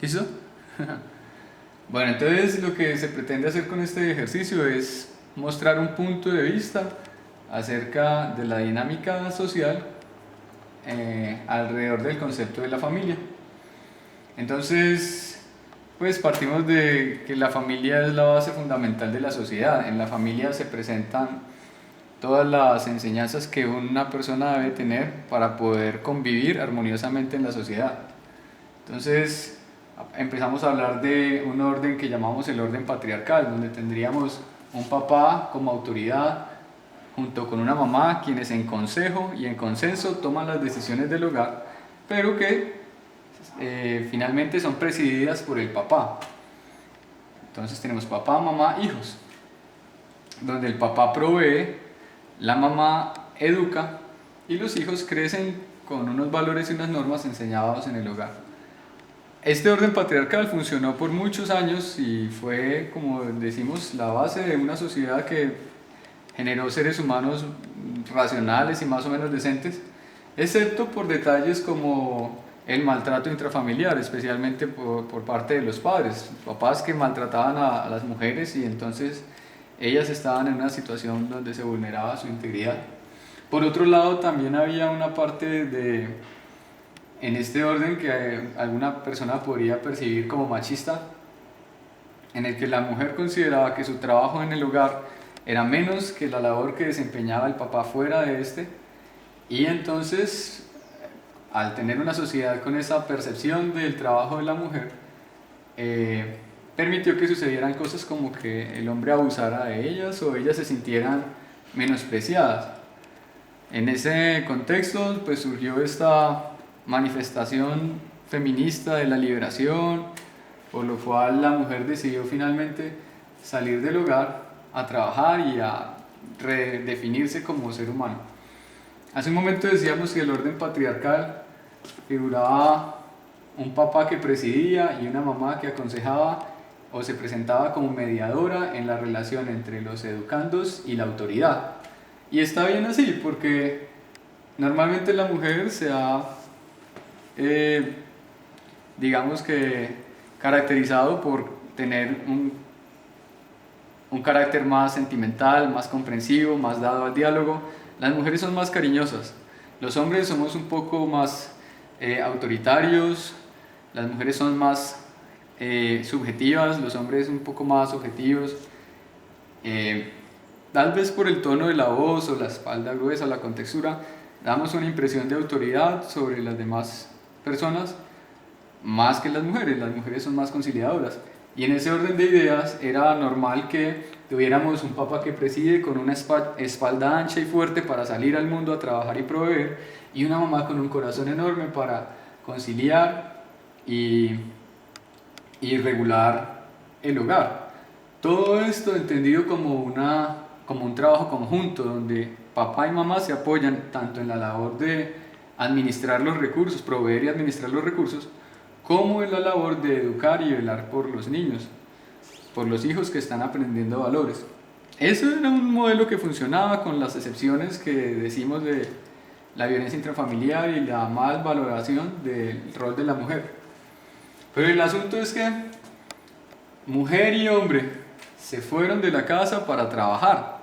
¿Listo? Bueno, entonces lo que se pretende hacer con este ejercicio es mostrar un punto de vista acerca de la dinámica social alrededor del concepto de la familia. Entonces, pues partimos de que la familia es la base fundamental de la sociedad. En la familia se presentan todas las enseñanzas que una persona debe tener para poder convivir armoniosamente en la sociedad. Entonces, empezamos a hablar de un orden que llamamos el orden patriarcal, donde tendríamos un papá como autoridad junto con una mamá, quienes en consejo y en consenso toman las decisiones del hogar, pero que finalmente son presididas por el papá. Entonces tenemos papá, mamá, hijos, donde el papá provee, la mamá educa y los hijos crecen con unos valores y unas normas enseñados en el hogar. Este orden patriarcal funcionó por muchos años y fue, como decimos, la base de una sociedad que generó seres humanos racionales y más o menos decentes, excepto por detalles como el maltrato intrafamiliar, especialmente por parte de los padres, papás que maltrataban a las mujeres y entonces ellas estaban en una situación donde se vulneraba su integridad. Por otro lado, también había una parte en este orden que alguna persona podría percibir como machista, en el que la mujer consideraba que su trabajo en el hogar era menos que la labor que desempeñaba el papá fuera de este, y entonces, al tener una sociedad con esa percepción del trabajo de la mujer, permitió que sucedieran cosas como que el hombre abusara de ellas o ellas se sintieran menospreciadas. En ese contexto, pues surgió esta manifestación feminista de la liberación, por lo cual la mujer decidió finalmente salir del hogar a trabajar y a redefinirse como ser humano. Hace un momento decíamos que el orden patriarcal figuraba un papá que presidía y una mamá que aconsejaba o se presentaba como mediadora en la relación entre los educandos y la autoridad. Y está bien así, porque normalmente la mujer se ha, digamos que, caracterizado por tener un carácter más sentimental, más comprensivo, más dado al diálogo. Las mujeres son más cariñosas, los hombres somos un poco más autoritarios, las mujeres son más subjetivas, los hombres un poco más objetivos. Tal vez por el tono de la voz o la espalda gruesa, la contextura, damos una impresión de autoridad sobre las demás personas más que las mujeres son más conciliadoras. Y en ese orden de ideas era normal que tuviéramos un papá que preside con una espalda ancha y fuerte para salir al mundo a trabajar y proveer, y una mamá con un corazón enorme para conciliar y regular el hogar. Todo esto entendido como un trabajo conjunto, donde papá y mamá se apoyan tanto en la labor de administrar los recursos, proveer y administrar los recursos, como en la labor de educar y velar por los niños, por los hijos que están aprendiendo valores. Eso era un modelo que funcionaba, con las excepciones que decimos de la violencia intrafamiliar y la mal valoración del rol de la mujer. Pero el asunto es que mujer y hombre se fueron de la casa para trabajar,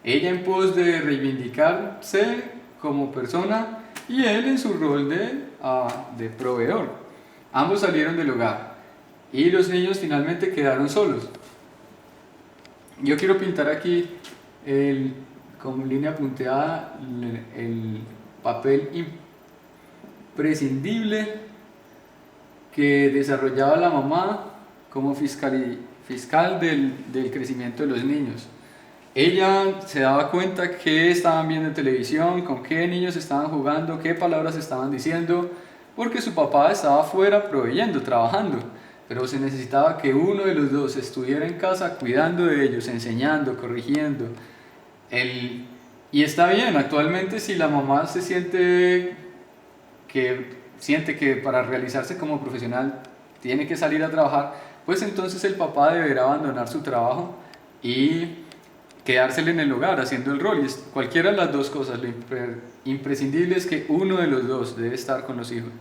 ella en pos de reivindicarse como persona y él en su rol de proveedor. Ambos salieron del hogar y los niños finalmente quedaron solos. Yo quiero pintar aquí con línea punteada el papel imprescindible que desarrollaba la mamá como fiscal del crecimiento de los niños. Ella se daba cuenta qué estaban viendo en televisión, con qué niños estaban jugando, qué palabras estaban diciendo, porque su papá estaba afuera proveyendo, trabajando, pero se necesitaba que uno de los dos estuviera en casa cuidando de ellos, enseñando, corrigiendo. Y está bien, actualmente si la mamá siente que para realizarse como profesional tiene que salir a trabajar, pues entonces el papá deberá abandonar su trabajo y quedársele en el hogar haciendo el rol. Y cualquiera de las dos cosas, lo imprescindible es que uno de los dos debe estar con los hijos.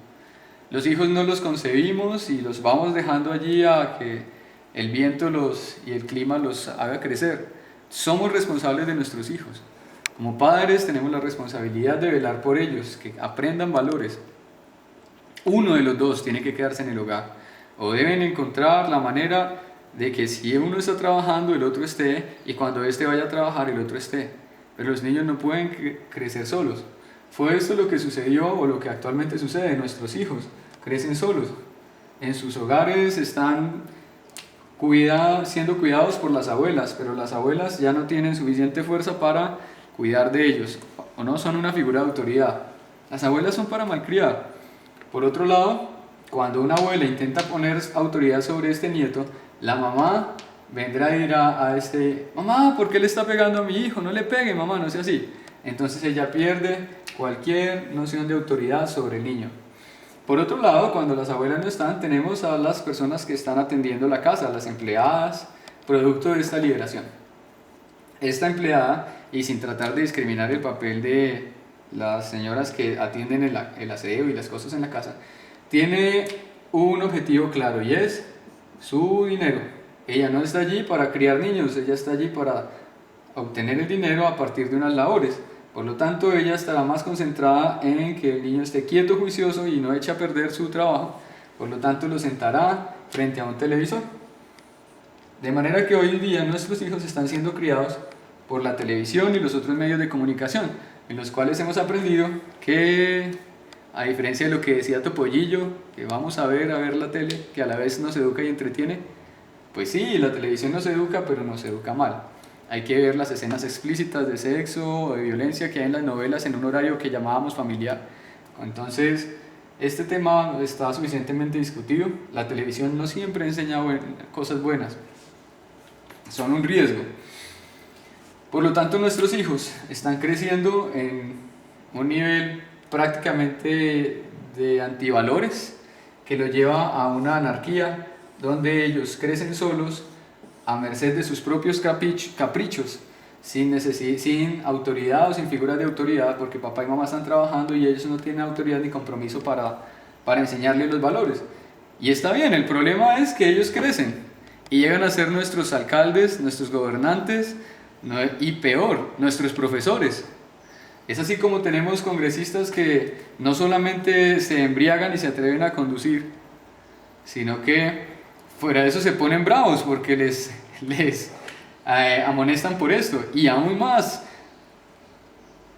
Los hijos no los concebimos y los vamos dejando allí a que el viento y el clima los haga crecer. Somos responsables de nuestros hijos. Como padres tenemos la responsabilidad de velar por ellos, que aprendan valores. Uno de los dos tiene que quedarse en el hogar, o deben encontrar la manera de que si uno está trabajando, el otro esté, y cuando éste vaya a trabajar, el otro esté. Pero los niños no pueden crecer solos. Fue esto lo que sucedió o lo que actualmente sucede. Nuestros hijos crecen solos. En sus hogares están siendo cuidados por las abuelas, pero las abuelas ya no tienen suficiente fuerza para cuidar de ellos, o no son una figura de autoridad. Las abuelas son para malcriar. Por otro lado, cuando una abuela intenta poner autoridad sobre este nieto, la mamá vendrá y dirá a este: mamá, ¿por qué le está pegando a mi hijo? No le pegue, mamá, no sea así. Entonces ella pierde cualquier noción de autoridad sobre el niño. Por otro lado, cuando las abuelas no están, tenemos a las personas que están atendiendo la casa, las empleadas, producto de esta liberación. Esta empleada, y sin tratar de discriminar el papel de las señoras que atienden el aseo y las cosas en la casa, tiene un objetivo claro y es su dinero. Ella no está allí para criar niños, ella está allí para obtener el dinero a partir de unas labores. Por lo tanto, ella estará más concentrada en que el niño esté quieto, juicioso y no eche a perder su trabajo. Por lo tanto, lo sentará frente a un televisor. De manera que hoy en día nuestros hijos están siendo criados por la televisión y los otros medios de comunicación, en los cuales hemos aprendido que, a diferencia de lo que decía Topollillo, que vamos a ver la tele, que a la vez nos educa y entretiene, pues sí, la televisión nos educa, pero nos educa mal. Hay que ver las escenas explícitas de sexo o de violencia que hay en las novelas en un horario que llamábamos familiar. Entonces, este tema está suficientemente discutido. La televisión no siempre enseña cosas buenas. Son un riesgo. Por lo tanto, nuestros hijos están creciendo en un nivel prácticamente de antivalores que lo lleva a una anarquía donde ellos crecen solos a merced de sus propios caprichos, sin autoridad o sin figuras de autoridad, porque papá y mamá están trabajando y ellos no tienen autoridad ni compromiso para enseñarles los valores. Y está bien, el problema es que ellos crecen y llegan a ser nuestros alcaldes, nuestros gobernantes, y peor, nuestros profesores. Es así como tenemos congresistas que no solamente se embriagan y se atreven a conducir, sino que fuera de eso se ponen bravos porque les amonestan por esto, y aún más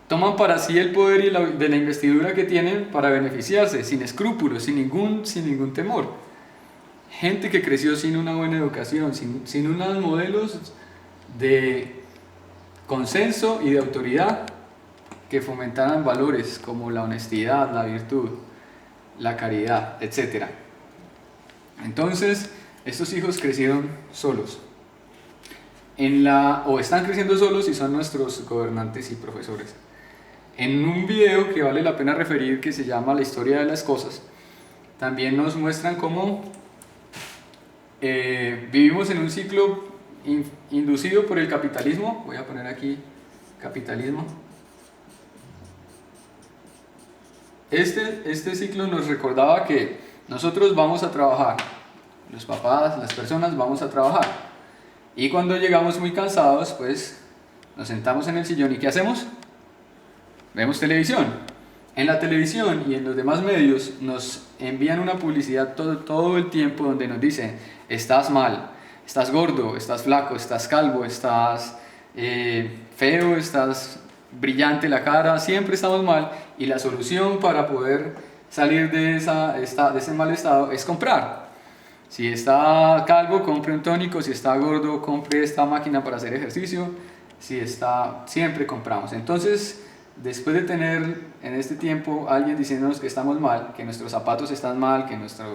toman para sí el poder de la investidura que tienen para beneficiarse, sin escrúpulos, sin ningún temor. Gente que creció sin una buena educación, sin unos modelos de consenso y de autoridad que fomentaran valores como la honestidad, la virtud, la caridad, etc. Entonces, estos hijos crecieron solos, o están creciendo solos y son nuestros gobernantes y profesores. En un video que vale la pena referir, que se llama La historia de las cosas, también nos muestran cómo vivimos en un ciclo inducido por el capitalismo. Voy a poner aquí capitalismo. Este ciclo nos recordaba que nosotros vamos a trabajar, los papás, las personas vamos a trabajar, y cuando llegamos muy cansados, pues nos sentamos en el sillón y ¿qué hacemos? Vemos televisión. En la televisión y en los demás medios nos envían una publicidad todo el tiempo donde nos dicen: estás mal, estás gordo, estás flaco, estás calvo, estás feo, estás brillante la cara, siempre estamos mal, y la solución para poder salir de ese mal estado es comprar. Si está calvo, compre un tónico; si está gordo, compre esta máquina para hacer ejercicio; siempre compramos. Entonces, después de tener en este tiempo alguien diciéndonos que estamos mal, que nuestros zapatos están mal, que nuestra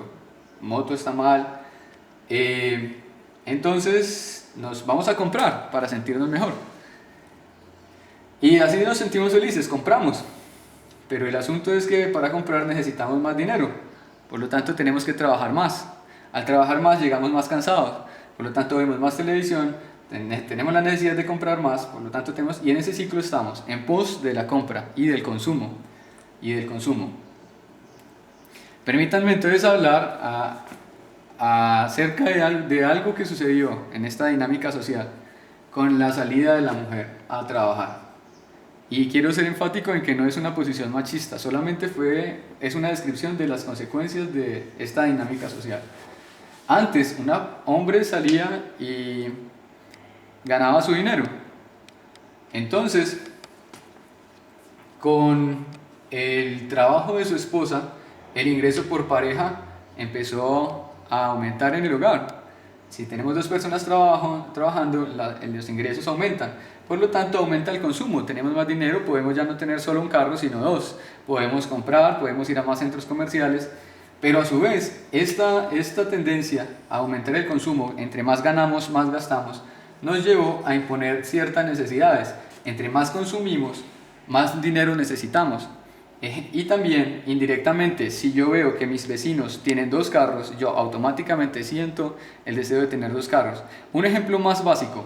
moto está mal, entonces nos vamos a comprar para sentirnos mejor. Y así nos sentimos felices, compramos. Pero el asunto es que para comprar necesitamos más dinero, por lo tanto tenemos que trabajar más. Al trabajar más llegamos más cansados, por lo tanto vemos más televisión, tenemos la necesidad de comprar más, por lo tanto y en ese ciclo estamos, en pos de la compra y del consumo. Permítanme entonces hablar acerca de algo que sucedió en esta dinámica social con la salida de la mujer a trabajar. Y quiero ser enfático en que no es una posición machista, solamente es una descripción de las consecuencias de esta dinámica social. Antes, un hombre salía y ganaba su dinero. Entonces, con el trabajo de su esposa, el ingreso por pareja empezó a aumentar en el hogar. Si tenemos dos personas trabajando, los ingresos aumentan. Por lo tanto, aumenta el consumo. Tenemos más dinero, podemos ya no tener solo un carro, sino dos. Podemos comprar, podemos ir a más centros comerciales. Pero a su vez, esta tendencia a aumentar el consumo, entre más ganamos, más gastamos, nos llevó a imponer ciertas necesidades. Entre más consumimos, más dinero necesitamos. Y también, indirectamente, si yo veo que mis vecinos tienen dos carros, yo automáticamente siento el deseo de tener dos carros. Un ejemplo más básico,